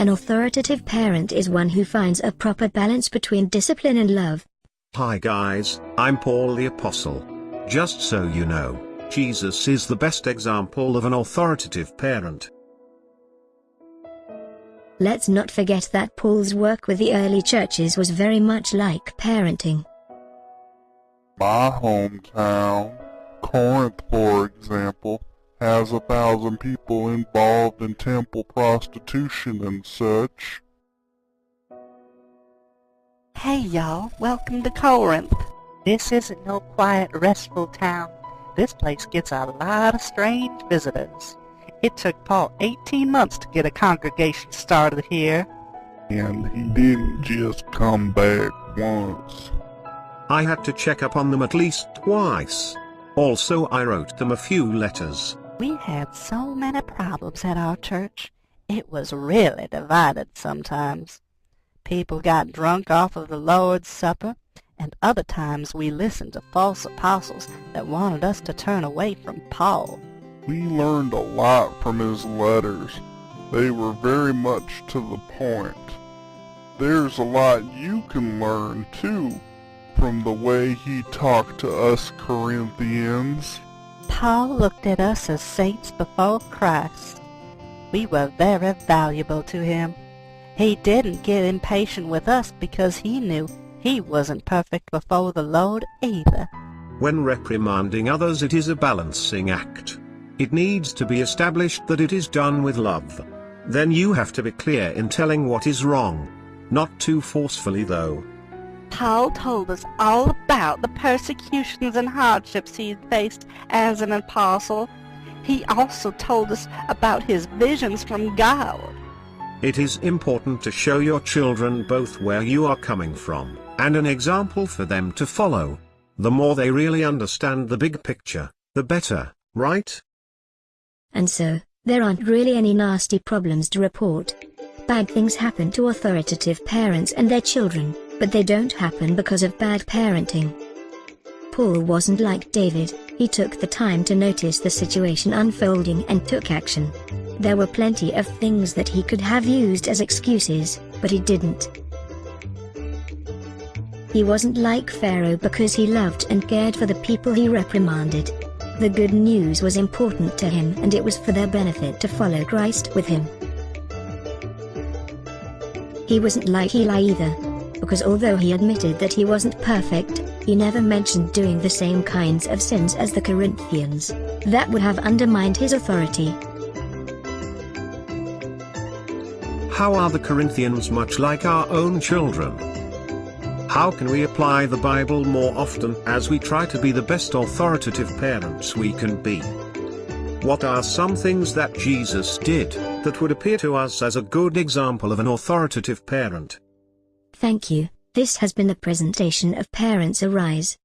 An authoritative parent is one who finds a proper balance between discipline and love. Hi guys, I'm Paul the Apostle. Just so you know, Jesus is the best example of an authoritative parent. Let's not forget that Paul's work with the early churches was very much like parenting. My hometown, Corinth for example, has 1,000 people involved in temple prostitution and such. Hey y'all, welcome to Corinth. This isn't no quiet, restful town. This place gets a lot of strange visitors. It took Paul 18 months to get a congregation started here. And he didn't just come back once. I had to check up on them at least twice. Also, I wrote them a few letters. We had so many problems at our church. It was really divided sometimes. People got drunk off of the Lord's Supper, and other times we listened to false apostles that wanted us to turn away from Paul. We learned a lot from his letters. They were very much to the point. There's a lot you can learn, too, from the way he talked to us Corinthians. Paul looked at us as saints before Christ. We were very valuable to him. He didn't get impatient with us because he knew he wasn't perfect before the Lord either. When reprimanding others, it is a balancing act. It needs to be established that it is done with love. Then you have to be clear in telling what is wrong. Not too forcefully though. Paul told us all about the persecutions and hardships he had faced as an apostle. He also told us about his visions from God. It is important to show your children both where you are coming from, and an example for them to follow. The more they really understand the big picture, the better, right? And so, there aren't really any nasty problems to report. Bad things happen to authoritative parents and their children, but they don't happen because of bad parenting. Paul wasn't like David. He took the time to notice the situation unfolding and took action. There were plenty of things that he could have used as excuses, but he didn't. He wasn't like Pharaoh because he loved and cared for the people he reprimanded. The good news was important to him, and it was for their benefit to follow Christ with him. He wasn't like Eli either, because although he admitted that he wasn't perfect, he never mentioned doing the same kinds of sins as the Corinthians. That would have undermined his authority. How are the Corinthians much like our own children? How can we apply the Bible more often as we try to be the best authoritative parents we can be? What are some things that Jesus did that would appear to us as a good example of an authoritative parent? Thank you. This has been a presentation of Parents Arise.